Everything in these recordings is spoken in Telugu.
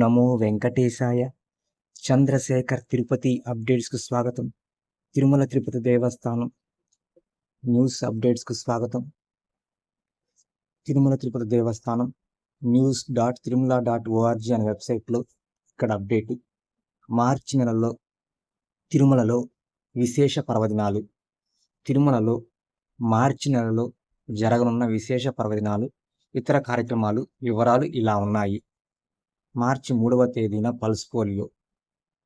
నమో వెంకటేశాయ. చంద్రశేఖర్ తిరుపతి అప్డేట్స్కు స్వాగతం. తిరుమల తిరుపతి దేవస్థానం న్యూస్ అప్డేట్స్కు స్వాగతం. తిరుమల తిరుపతి దేవస్థానం news.tirumala.org అనే వెబ్సైట్లో ఇక్కడ అప్డేట్. మార్చి నెలలో తిరుమలలో విశేష పర్వదినాలు. తిరుమలలో మార్చి నెలలో జరగనున్న విశేష పర్వదినాలు, ఇతర కార్యక్రమాలు వివరాలు ఇలా ఉన్నాయి. మార్చి 3వ తేదీన పల్స్ పోలియో,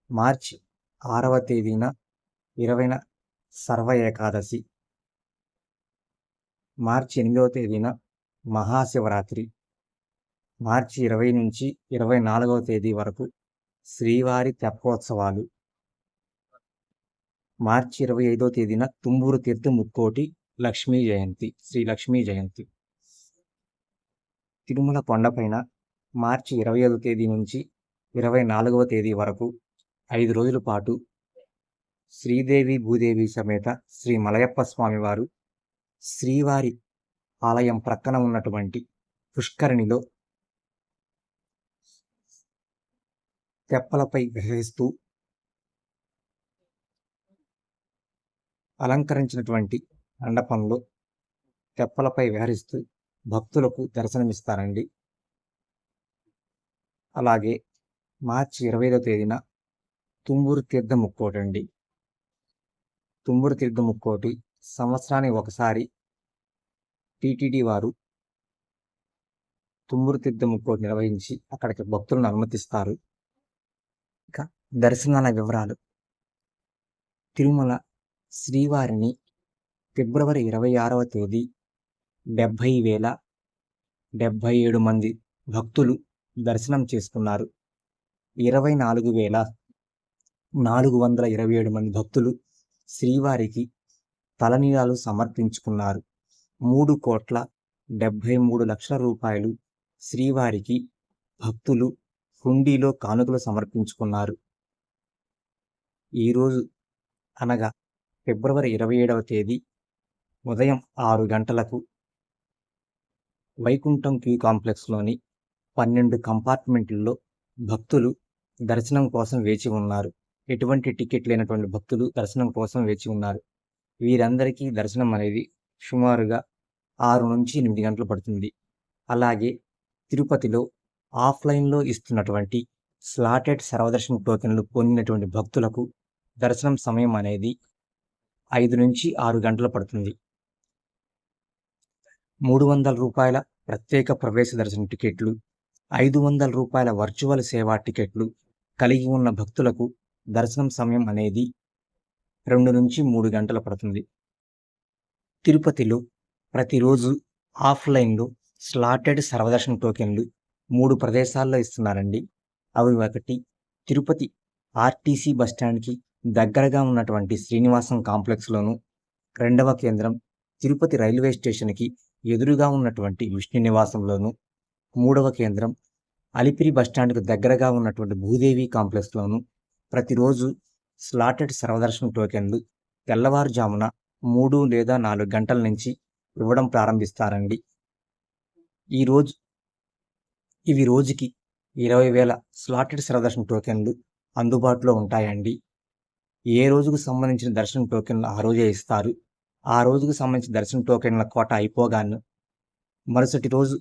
మార్చి 6వ తేదీన 20న సర్వ ఏకాదశి, మార్చి 8వ తేదీన మహాశివరాత్రి, మార్చి 20 నుంచి 24వ తేదీ వరకు శ్రీవారి తెప్పోత్సవాలు, మార్చి 25వ తేదీన తుంబూరు తీర్థ ముక్కోటి లక్ష్మీ జయంతి, శ్రీ లక్ష్మీ జయంతి. తిరుమల కొండపైన మార్చి 25వ తేదీ నుంచి 24వ తేదీ వరకు 5 రోజుల పాటు శ్రీదేవి భూదేవి సమేత శ్రీ మలయప్ప స్వామివారు శ్రీవారి ఆలయం ప్రక్కన ఉన్నటువంటి పుష్కరిణిలో తెప్పలపై విహరిస్తూ అలంకరించినటువంటి మండపంలో తెప్పలపై విహరిస్తూ భక్తులకు దర్శనమిస్తారండి. అలాగే మార్చి 25వ తేదీన తుంబూరు తీర్థ ముక్కోటి అండి. తుంబూరు తీర్థ ముక్కోటి సంవత్సరానికి ఒకసారి టీటీడీ వారు తుంబూరు తీర్థ ముక్కోటి నిర్వహించి అక్కడికి భక్తులను అనుమతిస్తారు. ఇక దర్శనాల వివరాలు. తిరుమల శ్రీవారిని ఫిబ్రవరి 26వ తేదీ 70,077 మంది భక్తులు దర్శనం చేసుకున్నారు. 24,427 మంది భక్తులు శ్రీవారికి తలనీలాలు సమర్పించుకున్నారు. 3,73,00,000 రూపాయలు శ్రీవారికి భక్తులు హుండీలో కానుకలు సమర్పించుకున్నారు. ఈరోజు అనగా ఫిబ్రవరి 27వ తేదీ ఉదయం 6 గంటలకు వైకుంఠం క్యూ కాంప్లెక్స్లోని 12 కంపార్ట్మెంట్లలో భక్తులు దర్శనం కోసం వేచి ఉన్నారు. ఎటువంటి టికెట్ లేనటువంటి భక్తులు దర్శనం కోసం వేచి ఉన్నారు. వీరందరికీ దర్శనం అనేది సుమారుగా 6 నుంచి 8 గంటలు పడుతుంది. అలాగే తిరుపతిలో ఆఫ్లైన్లో ఇస్తున్నటువంటి స్లాటెడ్ సర్వదర్శన టోకెన్లు పొందినటువంటి భక్తులకు దర్శనం సమయం అనేది 5 నుంచి 6 గంటలు పడుతుంది. 300 రూపాయల ప్రత్యేక ప్రవేశ దర్శన టికెట్లు, 500 రూపాయల వర్చువల్ సేవా టికెట్లు కలిగి ఉన్న భక్తులకు దర్శనం సమయం అనేది 2 నుంచి 3 గంటలు పడుతుంది. తిరుపతిలో ప్రతిరోజు ఆఫ్లైన్లో స్లాటెడ్ సర్వదర్శన టోకెన్లు 3 ప్రదేశాల్లో ఇస్తున్నారండి. అవి ఒకటి తిరుపతి ఆర్టీసీ బస్టాండ్కి దగ్గరగా ఉన్నటువంటి శ్రీనివాసం కాంప్లెక్స్లోను, 2వ కేంద్రం తిరుపతి రైల్వే స్టేషన్కి ఎదురుగా ఉన్నటువంటి విష్ణు నివాసంలోను, 3వ కేంద్రం అలిపిరి బస్టాండ్కు దగ్గరగా ఉన్నటువంటి భూదేవి కాంప్లెక్స్లోను ప్రతిరోజు స్లాటెడ్ సర్వదర్శన టోకెన్లు తెల్లవారుజామున 3 లేదా 4 గంటల నుంచి ఇవ్వడం ప్రారంభిస్తారండి. ఇవి రోజుకి 20,000 స్లాటెడ్ సర్వదర్శన టోకెన్లు అందుబాటులో ఉంటాయండి. ఏ రోజుకు సంబంధించిన దర్శన టోకెన్లు ఆ రోజే ఇస్తారు. ఆ రోజుకు సంబంధించిన దర్శన టోకెన్ల కోట అయిపోగాను మరుసటి రోజు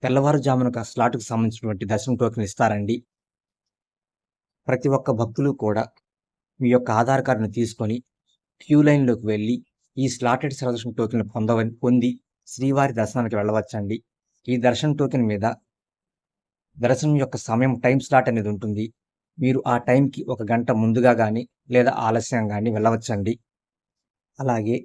తెల్లవారుజామునకు ఆ స్లాట్కు సంబంధించినటువంటి దర్శన టోకెన్ ఇస్తారండి. ప్రతి ఒక్క భక్తులు కూడా మీ యొక్క ఆధార్ కార్డును తీసుకొని క్యూ లైన్లోకి వెళ్ళి ఈ స్లాటెడ్ సర్వదర్శన టోకెన్లు పొంది శ్రీవారి దర్శనానికి వెళ్ళవచ్చండి. ఈ దర్శన టోకెన్ మీద దర్శనం యొక్క సమయం టైం స్లాట్ అనేది ఉంటుంది. మీరు ఆ టైంకి 1 గంట ముందుగా కానీ లేదా ఆలస్యంగా కానీ వెళ్ళవచ్చండి. అలాగే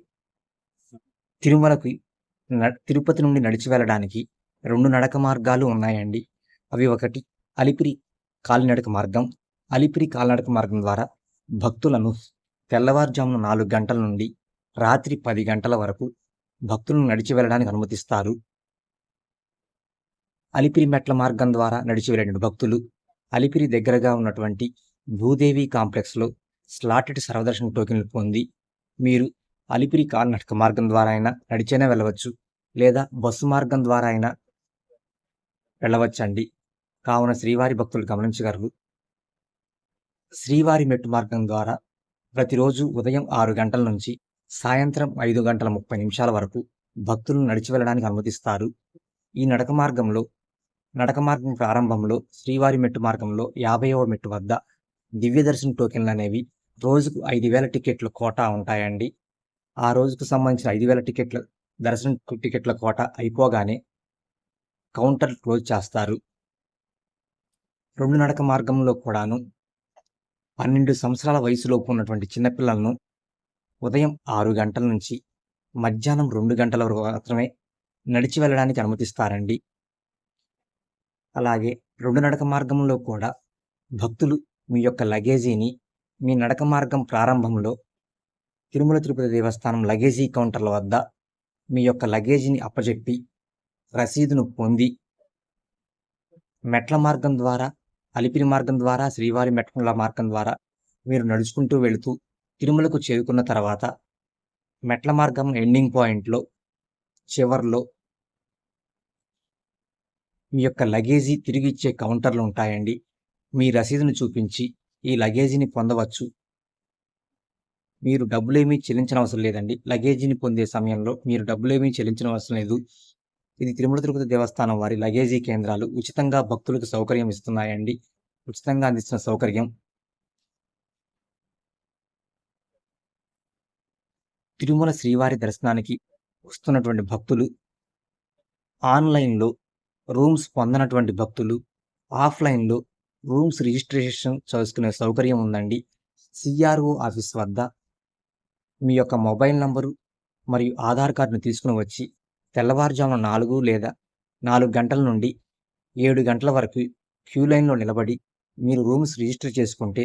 తిరుపతి నుండి నడిచి వెళ్ళడానికి 2 నడక మార్గాలు ఉన్నాయండి. అవి ఒకటి అలిపిరి కాలినడక మార్గం. అలిపిరి కాలినడక మార్గం ద్వారా భక్తులను తెల్లవారుజామున 4 గంటల నుండి రాత్రి 10 గంటల వరకు భక్తులను నడిచి వెళ్ళడానికి అనుమతిస్తారు. అలిపిరి మెట్ల మార్గం ద్వారా నడిచి వెళ్ళిన భక్తులు అలిపిరి దగ్గరగా ఉన్నటువంటి భూదేవి కాంప్లెక్స్లో స్లాటెడ్ సర్వదర్శన టోకెన్లు పొంది మీరు అలిపిరి కాలినడక మార్గం ద్వారా అయినా నడిచైనా వెళ్ళవచ్చు, లేదా బస్సు మార్గం ద్వారా అయినా వెళ్ళవచ్చండి. కావున శ్రీవారి భక్తులు గమనించగలరు. శ్రీవారి మెట్టు మార్గం ద్వారా ప్రతిరోజు ఉదయం 6 గంటల నుంచి సాయంత్రం 5:30 వరకు భక్తులను నడిచి వెళ్ళడానికి అనుమతిస్తారు. ఈ నడక మార్గం ప్రారంభంలో శ్రీవారి మెట్టు మార్గంలో 50వ మెట్టు వద్ద దివ్య దర్శన టోకెన్లనేవి రోజుకు 5,000 టికెట్ల కోటా ఉంటాయండి. ఆ రోజుకు సంబంధించిన 5,000 టికెట్ల దర్శనం టికెట్ల కోటా అయిపోగానే కౌంటర్ క్లోజ్ చేస్తారు. 2 నడక మార్గంలో కూడాను 12 సంవత్సరాల వయసులోపు ఉన్నటువంటి చిన్నపిల్లలను ఉదయం 6 గంటల నుంచి మధ్యాహ్నం 2 గంటల వరకు మాత్రమే నడిచి వెళ్ళడానికి అనుమతిస్తారండి. అలాగే 2 నడక మార్గంలో కూడా భక్తులు మీ యొక్క లగేజీని మీ నడక మార్గం ప్రారంభంలో తిరుమల తిరుపతి దేవస్థానం లగేజీ కౌంటర్ల వద్ద మీ యొక్క లగేజీని అప్పజెప్పి రసీదును పొంది మెట్ల మార్గం ద్వారా, అలిపిరి మార్గం ద్వారా, శ్రీవారి మెట్ల మార్గం ద్వారా మీరు నడుచుకుంటూ వెళుతూ తిరుమలకు చేరుకున్న తర్వాత మెట్ల మార్గం ఎండింగ్ పాయింట్‌లో చివర్లో మీ యొక్క లగేజీ తిరిగిచ్చే కౌంటర్లు ఉంటాయండి. మీ రసీదును చూపించి ఈ లగేజీని పొందవచ్చు. మీరు డబ్బులేమీ చెల్లించనవసరం లేదండి. లగేజీని పొందే సమయంలో మీరు డబ్బులేమీ చెల్లించనవసరం లేదు. ఇది తిరుమల తిరుపతి దేవస్థానం వారి లగేజీ కేంద్రాలు ఉచితంగా భక్తులకు సౌకర్యం ఇస్తున్నాయండి. ఉచితంగా అందిస్తున్న సౌకర్యం. తిరుమల శ్రీవారి దర్శనానికి వస్తున్నటువంటి భక్తులు ఆన్‌లైన్‌లో రూమ్స్ పొందనటువంటి భక్తులు ఆఫ్‌లైన్‌లో రూమ్స్ రిజిస్ట్రేషన్ చేసుకునే సౌకర్యం ఉందండి. సిఆర్ఓ ఆఫీస్ వద్ద మీ యొక్క మొబైల్ నంబరు మరియు ఆధార్ కార్డ్‌ను తీసుకొని వచ్చి తెల్లవారుజామున 4 లేదా 4 గంటల నుండి 7 గంటల వరకు క్యూ లైన్‌లో నిలబడి మీరు రూమ్స్ రిజిస్టర్ చేసుకుంటే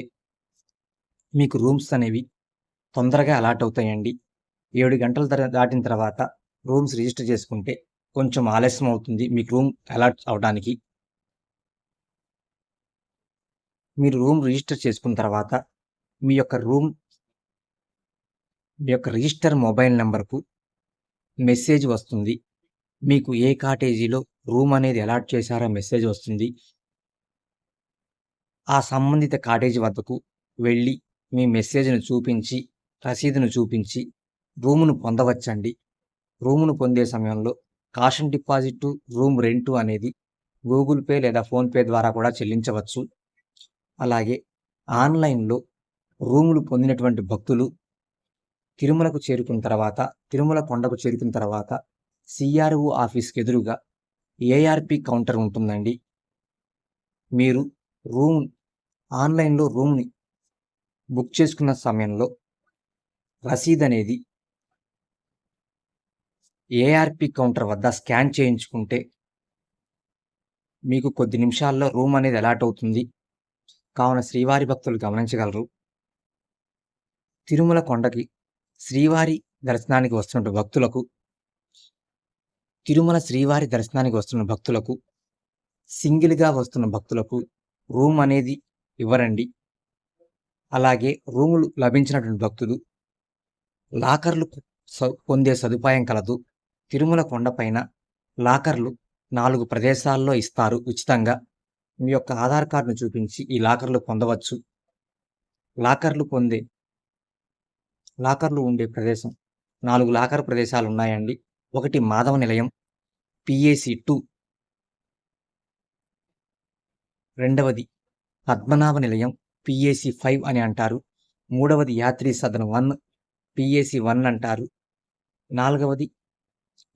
మీకు రూమ్స్ అనేవి తొందరగా అలాట్ అవుతాయండి. 7 గంటలు దాటిన తర్వాత రూమ్స్ రిజిస్టర్ చేసుకుంటే కొంచెం ఆలస్యం అవుతుంది మీకు రూమ్ అలాట్ అవ్వడానికి. మీరు రూమ్ రిజిస్టర్ చేసుకున్న తర్వాత మీ యొక్క రిజిస్టర్ మొబైల్ నంబర్‌కు మెసేజ్ వస్తుంది. మీకు ఏ కాటేజీలో రూమ్ అనేది అలాట్ చేశారో మెసేజ్ వస్తుంది. ఆ సంబంధిత కాటేజీ వద్దకు వెళ్ళి మీ మెసేజ్‌ను చూపించి, రసీదును చూపించి రూమును పొందవచ్చండి. రూమును పొందే సమయంలో కాషన్ డిపాజిట్, రూమ్ రెంట్ అనేది గూగుల్ పే లేదా ఫోన్‌పే ద్వారా కూడా చెల్లించవచ్చు. అలాగే ఆన్‌లైన్‌లో రూములు పొందినటువంటి భక్తులు తిరుమల కొండకు చేరుకున్న తర్వాత సిఆర్ఓ ఆఫీస్‌కి ఎదురుగా ఏఆర్‌పీ కౌంటర్ ఉంటుందండి. మీరు ఆన్‌లైన్‌లో రూమ్‌ని బుక్ చేసుకున్న సమయంలో రసీదనేది ఏఆర్‌పీ కౌంటర్ వద్ద స్కాన్ చేయించుకుంటే మీకు కొద్ది నిమిషాల్లో రూమ్ అనేది అలాట్ అవుతుంది. కావున శ్రీవారి భక్తులు గమనించగలరు. తిరుమల కొండకి శ్రీవారి దర్శనానికి వస్తున్న భక్తులకు సింగిల్‌గా వస్తున్న భక్తులకు రూమ్ అనేది ఇవ్వరండి. అలాగే రూములు లభించినటువంటి భక్తులు లాకర్లు పొందే సదుపాయం కలదు. తిరుమల కొండపైన లాకర్లు 4 ప్రదేశాల్లో ఇస్తారు ఉచితంగా. మీ యొక్క ఆధార్ కార్డ్‌ను చూపించి ఈ లాకర్లు పొందవచ్చు. లాకర్లు ఉండే ప్రదేశం 4 లాకర్ ప్రదేశాలున్నాయండి. ఒకటి మాధవ నిలయం PAC-2, రెండవది పద్మనాభ నిలయం PAC-5 అని అంటారు. మూడవది యాత్రీ సదన్ 1 PAC-1 అంటారు. నాలుగవది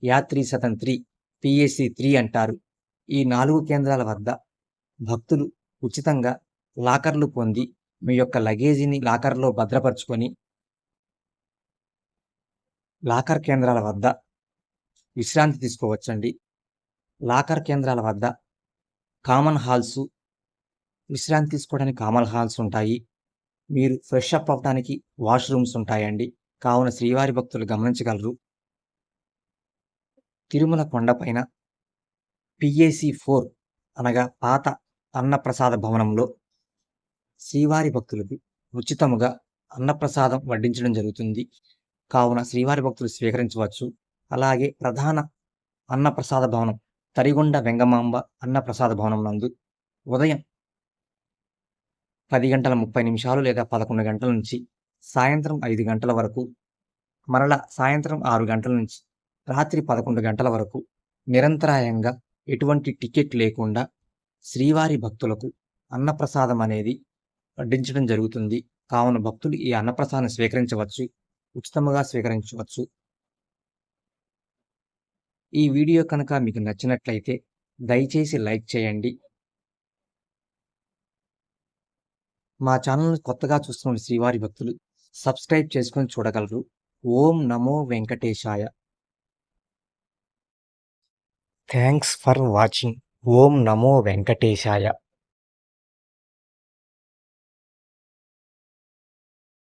యాత్రీ సదన్ 3 PAC-3 అంటారు. ఈ 4 కేంద్రాల వద్ద భక్తులు ఉచితంగా లాకర్లు పొంది మీ యొక్క లగేజీని లాకర్‌లో భద్రపరుచుకొని లాకర్ కేంద్రాల వద్ద విశ్రాంతి తీసుకోవచ్చండి. లాకర్ కేంద్రాల వద్ద విశ్రాంతి తీసుకోవడానికి కామన్ హాల్స్ ఉంటాయి. మీరు ఫ్రెష్ అప్ అవ్వడానికి వాష్‌రూమ్స్ ఉంటాయండి. కావున శ్రీవారి భక్తులు గమనించగలరు. తిరుమల కొండపైన PAC-4 అనగా పాత అన్నప్రసాద భవనంలో శ్రీవారి భక్తులకు ఉచితముగా అన్నప్రసాదం వడ్డించడం జరుగుతుంది. కావున శ్రీవారి భక్తులు స్వీకరించవచ్చు. అలాగే ప్రధాన అన్నప్రసాద భవనం తరిగొండ వెంగమాంబ అన్నప్రసాద భవనం నందు ఉదయం 10:30 లేదా 11 గంటల నుంచి సాయంత్రం 5 గంటల వరకు, మరలా సాయంత్రం 6 గంటల నుంచి రాత్రి 11 గంటల వరకు నిరంతరాయంగా ఎటువంటి టికెట్ లేకుండా శ్రీవారి భక్తులకు అన్నప్రసాదం అనేది వడ్డించడం జరుగుతుంది. కావున భక్తులు ఈ అన్నప్రసాదాన్ని స్వీకరించవచ్చు. ఉచితంగా స్వీకరించవచ్చు. ఈ వీడియో కనుక మీకు నచ్చినట్లయితే దయచేసి లైక్ చేయండి. మా ఛానల్‌ని కొత్తగా చూస్తున్న శ్రీవారి భక్తులు సబ్స్క్రైబ్ చేసుకొని చూడగలరు. ఓం నమో వెంకటేశాయ. Thanks for watching. Om Namo Venkatesaya.